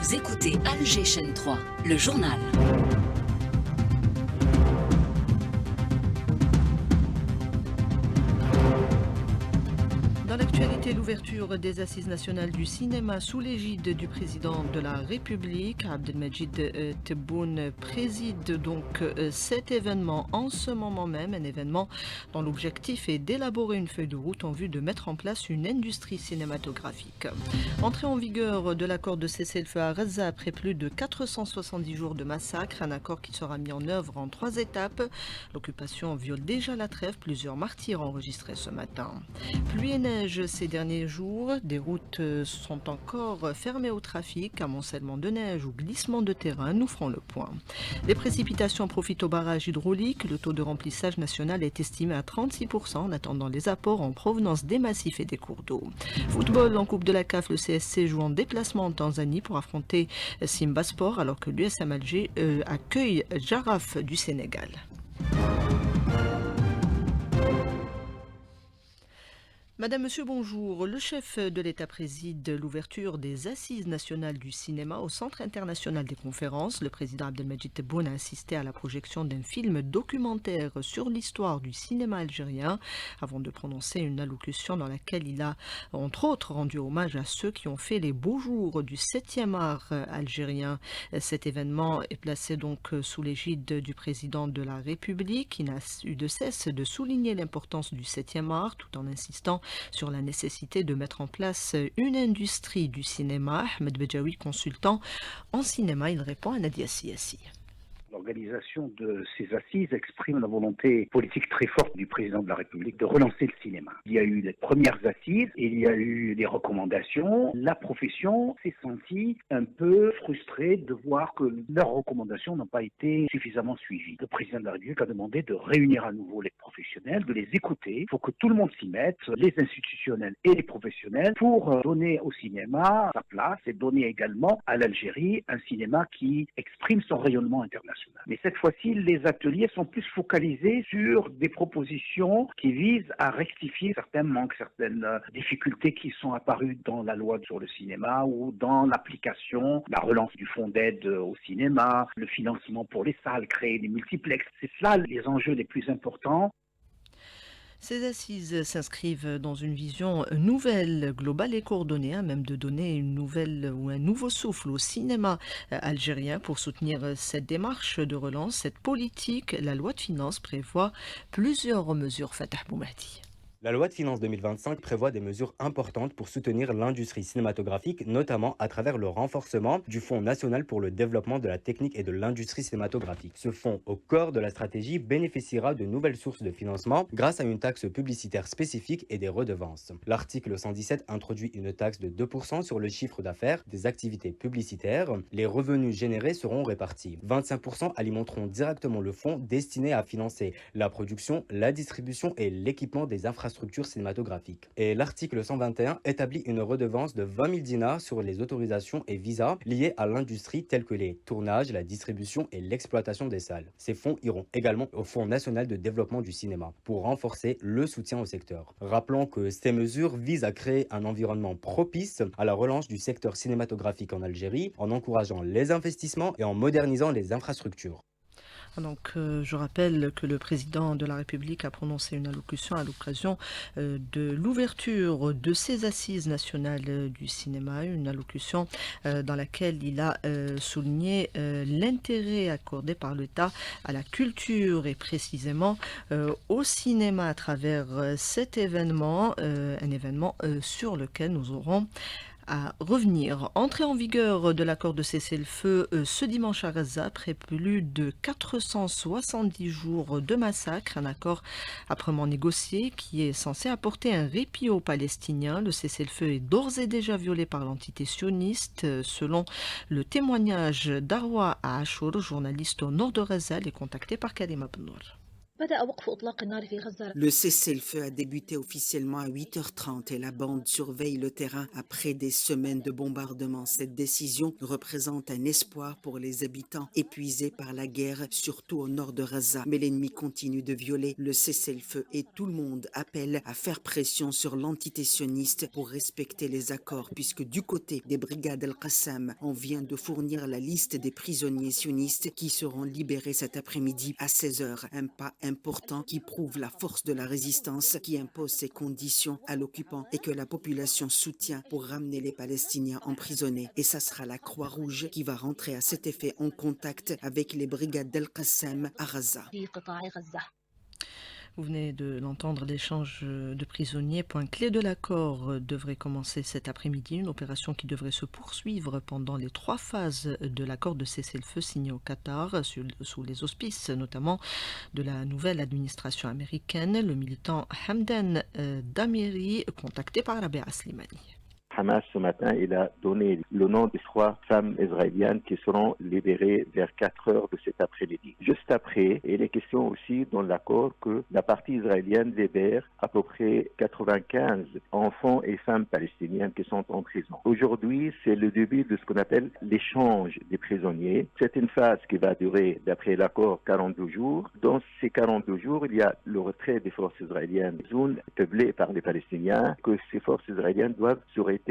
Vous écoutez Alger Chaîne 3, le journal. Dans l'actualité, l'ouverture des Assises nationales du cinéma sous l'égide du président de la République, Abdelmajid Tebboune, préside donc cet événement en ce moment même, un événement dont l'objectif est d'élaborer une feuille de route en vue de mettre en place une industrie cinématographique. Entrée en vigueur de l'accord de cessez-le-feu à Gaza après plus de 470 jours de massacre, un accord qui sera mis en œuvre en 3 étapes. L'occupation viole déjà la trêve, plusieurs martyrs enregistrés ce matin. Pluie et neige ces derniers jours, des routes sont encore fermées au trafic, amoncellement de neige ou glissement de terrain, nous ferons le point. Les précipitations profitent aux barrages hydrauliques, le taux de remplissage national est estimé à 36% en attendant les apports en provenance des massifs et des cours d'eau. Football en Coupe de la CAF, le CSC joue en déplacement en Tanzanie pour affronter Simba Sport alors que l'USM Alger accueille Jaraf du Sénégal. Madame, Monsieur, bonjour. Le chef de l'État préside l'ouverture des Assises nationales du cinéma au Centre international des conférences. Le président Abdelmajid Tebboune a assisté à la projection d'un film documentaire sur l'histoire du cinéma algérien avant de prononcer une allocution dans laquelle il a, entre autres, rendu hommage à ceux qui ont fait les beaux jours du 7e art algérien. Cet événement est placé donc sous l'égide du président de la République qui n'a eu de cesse de souligner l'importance du 7e art tout en insistant sur la nécessité de mettre en place une industrie du cinéma. Ahmed Bejaoui, consultant en cinéma, il répond à Nadia Siassi. L'organisation de ces assises exprime la volonté politique très forte du président de la République de relancer le cinéma. Il y a eu les premières assises, il y a eu des recommandations. La profession s'est sentie un peu frustrée de voir que leurs recommandations n'ont pas été suffisamment suivies. Le président de la République a demandé de réunir à nouveau les professionnels, de les écouter. Il faut que tout le monde s'y mette, les institutionnels et les professionnels, pour donner au cinéma sa place et donner également à l'Algérie un cinéma qui exprime son rayonnement international. Mais cette fois-ci, les ateliers sont plus focalisés sur des propositions qui visent à rectifier certains manques, certaines difficultés qui sont apparues dans la loi sur le cinéma ou dans l'application, la relance du fonds d'aide au cinéma, le financement pour les salles, créer des multiplexes. C'est cela les enjeux les plus importants. Ces assises s'inscrivent dans une vision nouvelle, globale et coordonnée, à même de donner une nouvelle ou un nouveau souffle au cinéma algérien pour soutenir cette démarche de relance, cette politique. La loi de finances prévoit plusieurs mesures. Fatah Boumahdi. La loi de finances 2025 prévoit des mesures importantes pour soutenir l'industrie cinématographique, notamment à travers le renforcement du Fonds national pour le développement de la technique et de l'industrie cinématographique. Ce fonds, au cœur de la stratégie, bénéficiera de nouvelles sources de financement grâce à une taxe publicitaire spécifique et des redevances. L'article 117 introduit une taxe de 2% sur le chiffre d'affaires des activités publicitaires. Les revenus générés seront répartis. 25% alimenteront directement le fonds destiné à financer la production, la distribution et l'équipement des infrastructures cinématographiques. Et l'article 121 établit une redevance de 20 000 dinars sur les autorisations et visas liés à l'industrie tels que les tournages, la distribution et l'exploitation des salles. Ces fonds iront également au Fonds national de développement du cinéma pour renforcer le soutien au secteur. Rappelons que ces mesures visent à créer un environnement propice à la relance du secteur cinématographique en Algérie en encourageant les investissements et en modernisant les infrastructures. Donc, je rappelle que le président de la République a prononcé une allocution à l'occasion de l'ouverture de ces assises nationales du cinéma, une allocution dans laquelle il a souligné l'intérêt accordé par l'État à la culture et précisément au cinéma à travers cet événement, un événement sur lequel nous aurons à revenir. Entrée en vigueur de l'accord de cessez-le-feu ce dimanche à Gaza après plus de 470 jours de massacre, un accord âprement négocié qui est censé apporter un répit aux Palestiniens. Le cessez-le-feu est d'ores et déjà violé par l'entité sioniste selon le témoignage d'Arwa Achour, journaliste au nord de Gaza, et contacté par Karim Abnour. Le cessez-le-feu a débuté officiellement à 8h30 et la bande surveille le terrain après des semaines de bombardements. Cette décision représente un espoir pour les habitants épuisés par la guerre, surtout au nord de Gaza. Mais l'ennemi continue de violer le cessez-le-feu et tout le monde appelle à faire pression sur l'entité sioniste pour respecter les accords, puisque du côté des brigades Al-Qassam, on vient de fournir la liste des prisonniers sionistes qui seront libérés cet après-midi à 16h. Un pas important qui prouve la force de la résistance qui impose ces conditions à l'occupant et que la population soutient pour ramener les Palestiniens emprisonnés. Et ça sera la Croix-Rouge qui va rentrer à cet effet en contact avec les brigades d'Al-Qassam à Gaza. Vous venez de l'entendre, l'échange de prisonniers, point clé de l'accord, devrait commencer cet après-midi, une opération qui devrait se poursuivre pendant les 3 phases de l'accord de cessez-le-feu signé au Qatar, sous les auspices notamment de la nouvelle administration américaine. Le militant Hamdan Damiri, contacté par Rabea Slimani. Hamas, ce matin, il a donné le nom des 3 femmes israéliennes qui seront libérées vers 4h de cet après-midi. Juste après, il est question aussi dans l'accord que la partie israélienne libère à peu près 95 enfants et femmes palestiniennes qui sont en prison. Aujourd'hui, c'est le début de ce qu'on appelle l'échange des prisonniers. C'est une phase qui va durer, d'après l'accord, 42 jours. Dans ces 42 jours, il y a le retrait des forces israéliennes, zone peuplée par les Palestiniens, que ces forces israéliennes doivent se retirer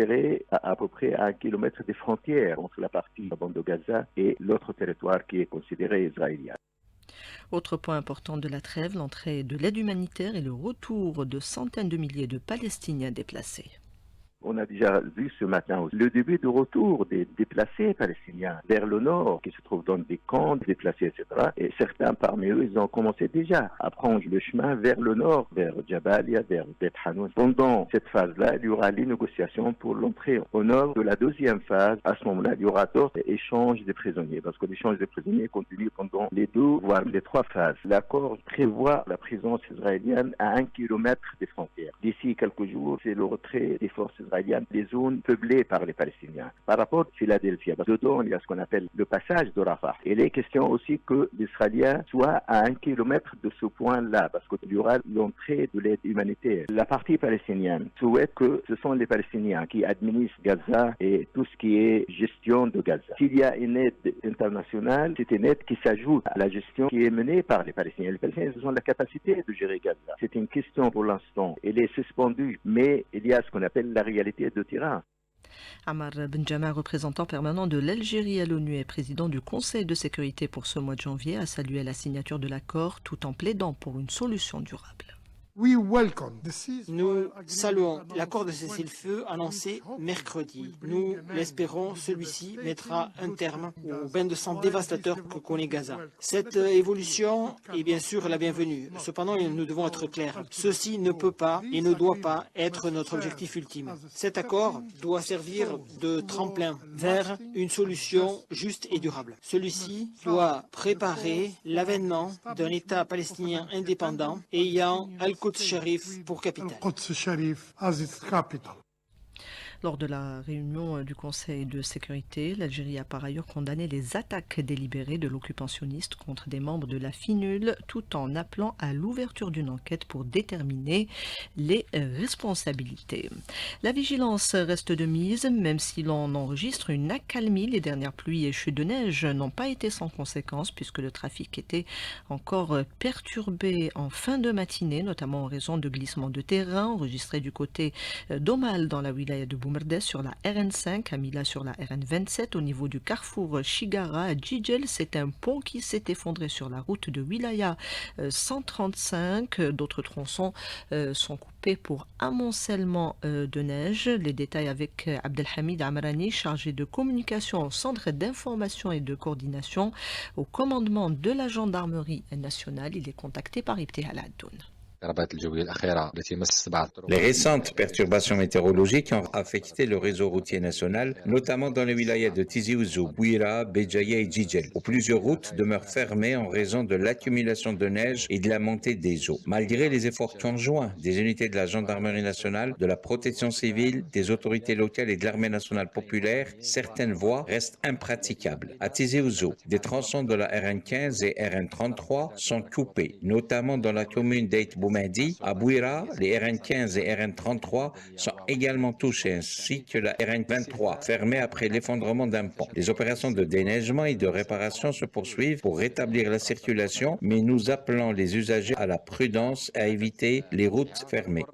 à peu près à 1 kilomètre des frontières entre la partie de la bande de Gaza et l'autre territoire qui est considéré israélien. Autre point important de la trêve, l'entrée de l'aide humanitaire et le retour de centaines de milliers de Palestiniens déplacés. On a déjà vu ce matin le début de retour des déplacés palestiniens vers le nord, qui se trouvent dans des camps de déplacés, etc. Et certains parmi eux, ils ont commencé déjà à prendre le chemin vers le nord, vers Jabalia, vers Beth Hanoun. Pendant cette phase-là, il y aura les négociations pour l'entrée au nord de la deuxième phase. À ce moment-là, il y aura d'autres échanges des prisonniers, parce que l'échange des prisonniers continue pendant les 2, voire les 3 phases. L'accord prévoit la présence israélienne à 1 kilomètre des frontières. D'ici quelques jours, c'est le retrait des forces israéliennes des zones peuplées par les Palestiniens. Par rapport à Philadelphie, dedans, il y a ce qu'on appelle le passage de Rafah. Il est question aussi que l'Israélien soit à 1 kilomètre de ce point-là, parce qu'il y aura l'entrée de l'aide humanitaire. La partie palestinienne souhaite que ce sont les Palestiniens qui administrent Gaza et tout ce qui est gestion de Gaza. S'il y a une aide internationale, c'est une aide qui s'ajoute à la gestion qui est menée par les Palestiniens. Les Palestiniens ont la capacité de gérer Gaza. C'est une question pour l'instant. Elle est suspendue, mais il y a ce qu'on appelle la réalité de terrain. Amar Benjamin, représentant permanent de l'Algérie à l'ONU et président du Conseil de sécurité pour ce mois de janvier, a salué la signature de l'accord tout en plaidant pour une solution durable. Nous saluons l'accord de cessez-le-feu annoncé mercredi. Nous l'espérons, celui-ci mettra un terme au bain de sang dévastateur que connaît Gaza. Cette évolution est bien sûr la bienvenue. Cependant, nous devons être clairs. Ceci ne peut pas et ne doit pas être notre objectif ultime. Cet accord doit servir de tremplin vers une solution juste et durable. Celui-ci doit préparer l'avènement d'un État palestinien indépendant ayant Al-Quds Sharif pour capitale. Lors de la réunion du Conseil de sécurité, l'Algérie a par ailleurs condamné les attaques délibérées de l'occupant sioniste contre des membres de la FINUL, tout en appelant à l'ouverture d'une enquête pour déterminer les responsabilités. La vigilance reste de mise, même si l'on enregistre une accalmie. Les dernières pluies et chutes de neige n'ont pas été sans conséquences, puisque le trafic était encore perturbé en fin de matinée, notamment en raison de glissements de terrain enregistrés du côté d'Omal dans la wilaya de Boumerdès sur la RN5, à Mila sur la RN27, au niveau du carrefour Chigara à Djidjel. C'est un pont qui s'est effondré sur la route de Wilaya 135. D'autres tronçons sont coupés pour amoncellement de neige. Les détails avec Abdelhamid Amrani, chargé de communication au centre d'information et de coordination au commandement de la gendarmerie nationale. Il est contacté par Ibtihal Addoun. Les récentes perturbations météorologiques ont affecté le réseau routier national, notamment dans les wilayas de Tizi Ouzou, Bouira, Béjaïa et Djidjel, où plusieurs routes demeurent fermées en raison de l'accumulation de neige et de la montée des eaux. Malgré les efforts conjoints des unités de la gendarmerie nationale, de la protection civile, des autorités locales et de l'armée nationale populaire, certaines voies restent impraticables. À Tizi Ouzou, des tronçons de la RN15 et RN33 sont coupés, notamment dans la commune d'Eit Boumadi. À Bouira, les RN15 et RN33 sont également touchés, ainsi que la RN23, fermée après l'effondrement d'un pont. Les opérations de déneigement et de réparation se poursuivent pour rétablir la circulation, mais nous appelons les usagers à la prudence et à éviter les routes fermées.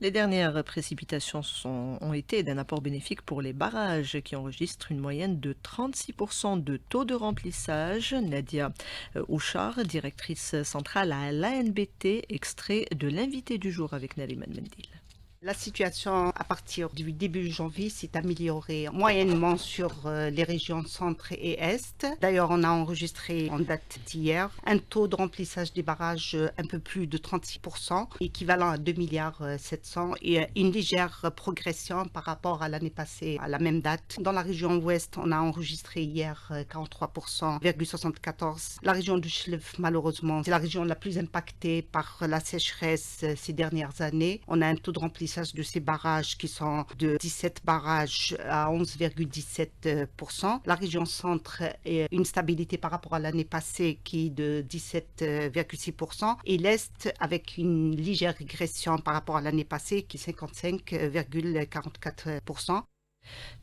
Les dernières précipitations ont été d'un apport bénéfique pour les barrages qui enregistrent une moyenne de 36% de taux de remplissage. Nadia Ouchar, directrice centrale à l'ANBT, extrait de l'invité du jour avec Nariman Mendil. La situation à partir du début janvier s'est améliorée moyennement sur les régions centre et est. D'ailleurs, on a enregistré en date d'hier un taux de remplissage des barrages un peu plus de 36%, équivalent à 2,7 milliards et une légère progression par rapport à l'année passée à la même date. Dans la région ouest, on a enregistré hier 43,74%. La région du Chlef, malheureusement, c'est la région la plus impactée par la sécheresse ces dernières années. On a un taux de remplissage de ces barrages qui sont de 17 barrages à 11,17%. La région centre est une stabilité par rapport à l'année passée qui est de 17,6%. Et l'Est avec une légère régression par rapport à l'année passée qui est 55,44%.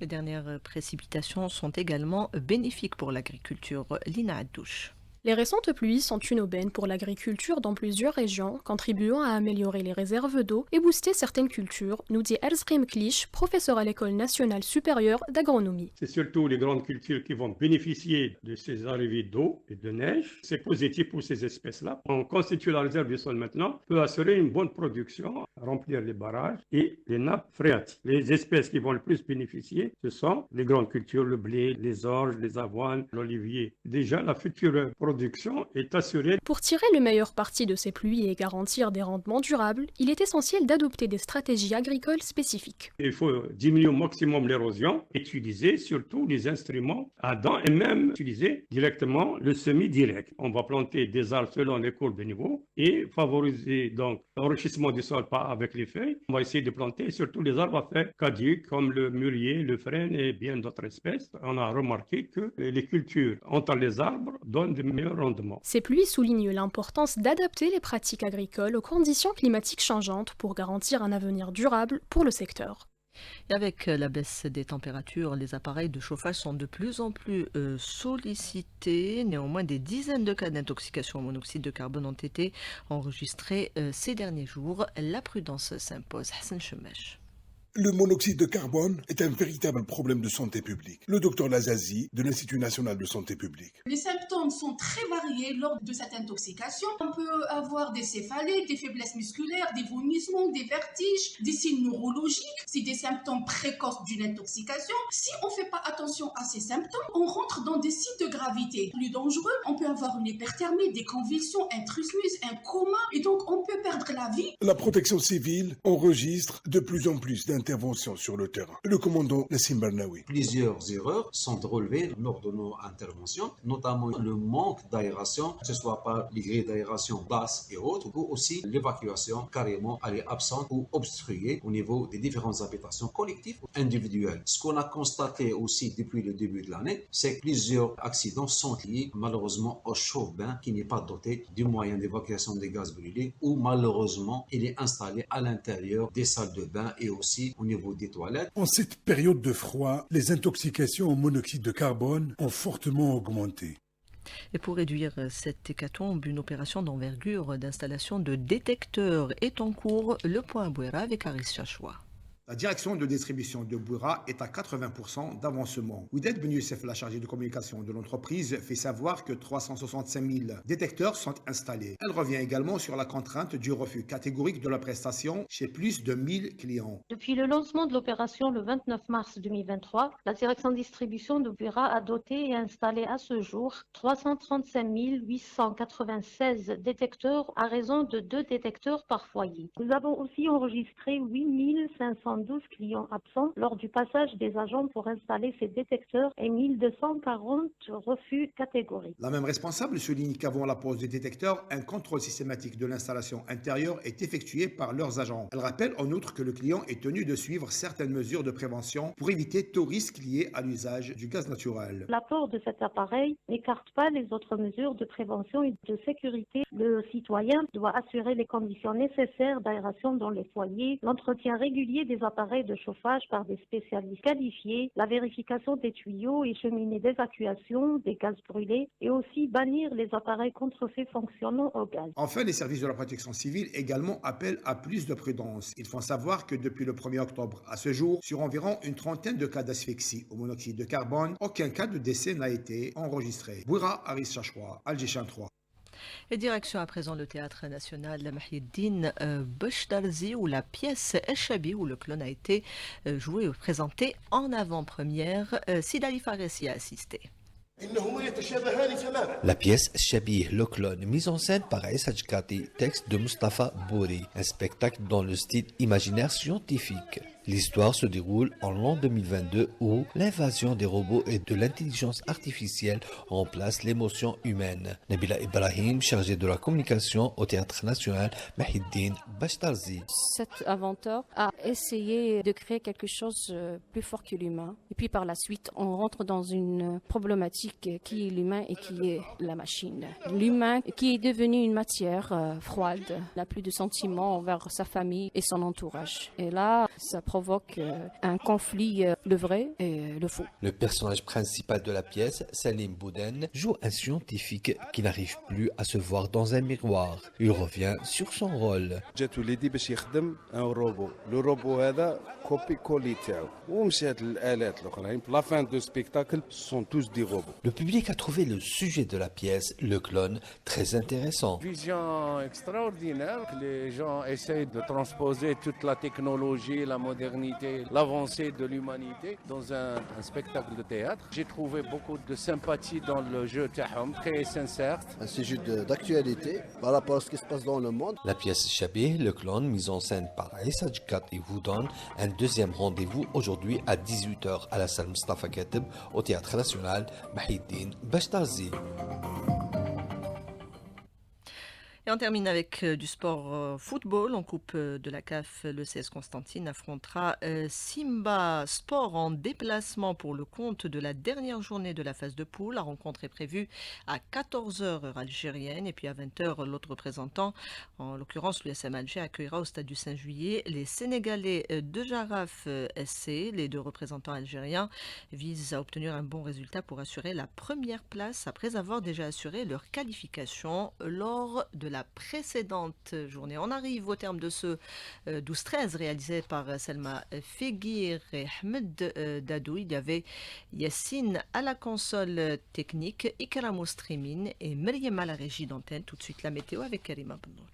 Les dernières précipitations sont également bénéfiques pour l'agriculture. Lina Addouche. Les récentes pluies sont une aubaine pour l'agriculture dans plusieurs régions, contribuant à améliorer les réserves d'eau et booster certaines cultures, nous dit Erzrim Klich, professeur à l'École nationale supérieure d'agronomie. C'est surtout les grandes cultures qui vont bénéficier de ces arrivées d'eau et de neige. C'est positif pour ces espèces-là. On constitue la réserve du sol maintenant, peut assurer une bonne production, remplir les barrages et les nappes phréatiques. Les espèces qui vont le plus bénéficier, ce sont les grandes cultures, le blé, les orges, les avoines, l'olivier. Déjà, la future production est assurée. Pour tirer le meilleur parti de ces pluies et garantir des rendements durables, il est essentiel d'adopter des stratégies agricoles spécifiques. Il faut diminuer au maximum l'érosion, utiliser surtout les instruments à dents et même utiliser directement le semi-direct. On va planter des arbres selon les courbes de niveau et favoriser donc l'enrichissement du sol pas avec les feuilles. On va essayer de planter surtout les arbres à feuilles caduques comme le mûrier, le frêne et bien d'autres espèces. On a remarqué que les cultures entre les arbres donnent de meilleurs rendements. Ces pluies soulignent l'importance d'adapter les pratiques agricoles aux conditions climatiques changeantes pour garantir un avenir durable pour le secteur. Et avec la baisse des températures, les appareils de chauffage sont de plus en plus sollicités. Néanmoins, des dizaines de cas d'intoxication au monoxyde de carbone ont été enregistrés ces derniers jours. La prudence s'impose. Hassan Chemesh. Le monoxyde de carbone est un véritable problème de santé publique. Le docteur Lazazi de l'Institut national de santé publique. Les symptômes sont très variés lors de cette intoxication. On peut avoir des céphalées, des faiblesses musculaires, des vomissements, des vertiges, des signes neurologiques. C'est des symptômes précoces d'une intoxication. Si on ne fait pas attention à ces symptômes, on rentre dans des signes de gravité plus dangereux. On peut avoir une hyperthermie, des convulsions, un truismus, un coma, et donc on peut perdre la vie. La protection civile enregistre de plus en plus d'interventions sur le terrain. Le commandant Nassim Barnaoui. Plusieurs erreurs sont relevées lors de nos interventions, notamment le manque d'aération, que ce soit par les grilles d'aération basses et autres, ou aussi l'évacuation carrément elle est absente ou obstruée au niveau des différentes habitations collectives ou individuelles. Ce qu'on a constaté aussi depuis le début de l'année, c'est que plusieurs accidents sont liés malheureusement au chauffe-bain qui n'est pas doté du moyen d'évacuation des gaz brûlés ou malheureusement il est installé à l'intérieur des salles de bain et aussi au niveau des toilettes. En cette période de froid, les intoxications au monoxyde de carbone ont fortement augmenté. Et pour réduire cette hécatombe, une opération d'envergure d'installation de détecteurs est en cours. Le point à Bouera avec Aris Chachoua. La direction de distribution de Bouira est à 80% d'avancement. Ouidet Ben Youssef, la chargée de communication de l'entreprise, fait savoir que 365 000 détecteurs sont installés. Elle revient également sur la contrainte du refus catégorique de la prestation chez plus de 1000 clients. Depuis le lancement de l'opération le 29 mars 2023, la direction de distribution de Bouira a doté et installé à ce jour 335 896 détecteurs à raison de 2 détecteurs par foyer. Nous avons aussi enregistré 8 512 clients absents lors du passage des agents pour installer ces détecteurs et 1240 refus catégoriques. La même responsable souligne qu'avant la pose des détecteurs, un contrôle systématique de l'installation intérieure est effectué par leurs agents. Elle rappelle en outre que le client est tenu de suivre certaines mesures de prévention pour éviter tout risque lié à l'usage du gaz naturel. L'apport de cet appareil n'écarte pas les autres mesures de prévention et de sécurité. Le citoyen doit assurer les conditions nécessaires d'aération dans les foyers, l'entretien régulier des appareils de chauffage par des spécialistes qualifiés, la vérification des tuyaux et cheminées d'évacuation des gaz brûlés et aussi bannir les appareils contrefaits fonctionnant au gaz. Enfin, les services de la protection civile également appellent à plus de prudence. Ils font savoir que depuis le 1er octobre à ce jour, sur environ une trentaine de cas d'asphyxie au monoxyde de carbone, aucun cas de décès n'a été enregistré. Bouira, Aris Chachoua, Algéchan 3. Et direction à présent le Théâtre National Mahiddin Beshtarzi où la pièce Eshabi, où le clone a été joué ou présenté en avant-première. Sidali Fares y a assisté. La pièce Shabih, le clone, mise en scène par Aïssa Djkati, texte de Mustafa Bouri, un spectacle dans le style imaginaire scientifique. L'histoire se déroule en l'an 2022 où l'invasion des robots et de l'intelligence artificielle remplace l'émotion humaine. Nabila Ibrahim, chargée de la communication au Théâtre National Mahiddin Beshtarzi. Cet inventeur a essayé de créer quelque chose plus fort que l'humain. Et puis par la suite, on rentre dans une problématique qui est l'humain et qui est la machine. L'humain qui est devenu une matière froide, n'a plus de sentiments envers sa famille et son entourage. Et là, ça provoque un conflit, le vrai et le faux. Le personnage principal de la pièce, Salim Bouden, joue un scientifique qui n'arrive plus à se voir dans un miroir. Il revient sur son rôle. Le public a trouvé le sujet de la pièce, le clone, très intéressant. Vision extraordinaire, les gens essayent de transposer toute la technologie, la modernité, l'avancée de l'humanité dans un spectacle de théâtre. J'ai trouvé beaucoup de sympathie dans le jeu Tahom, très sincère. Un sujet d'actualité par rapport à ce qui se passe dans le monde. La pièce Shabih, le clone, mise en scène par Aïssa Djkati, vous donne un deuxième rendez-vous aujourd'hui à 18h à la salle Mustafa Kateb au Théâtre National Mahiddin Beshtarzi. Et on termine avec du sport football. En Coupe de la CAF, le CS Constantine affrontera Simba Sport en déplacement pour le compte de la dernière journée de la phase de poule. La rencontre est prévue à 14h heure algérienne et puis à 20h l'autre représentant, en l'occurrence l'USM Alger, accueillera au stade du 5 juillet les Sénégalais de Jaraf SC. Les deux représentants algériens visent à obtenir un bon résultat pour assurer la première place après avoir déjà assuré leur qualification lors de la précédente journée. On arrive au terme de ce 12-13 réalisé par Selma Fegir et Ahmed Dadou. Il y avait Yassine à la console technique, Ikram au streaming et Myriam à la régie d'antenne. Tout de suite la météo avec Karima Benour.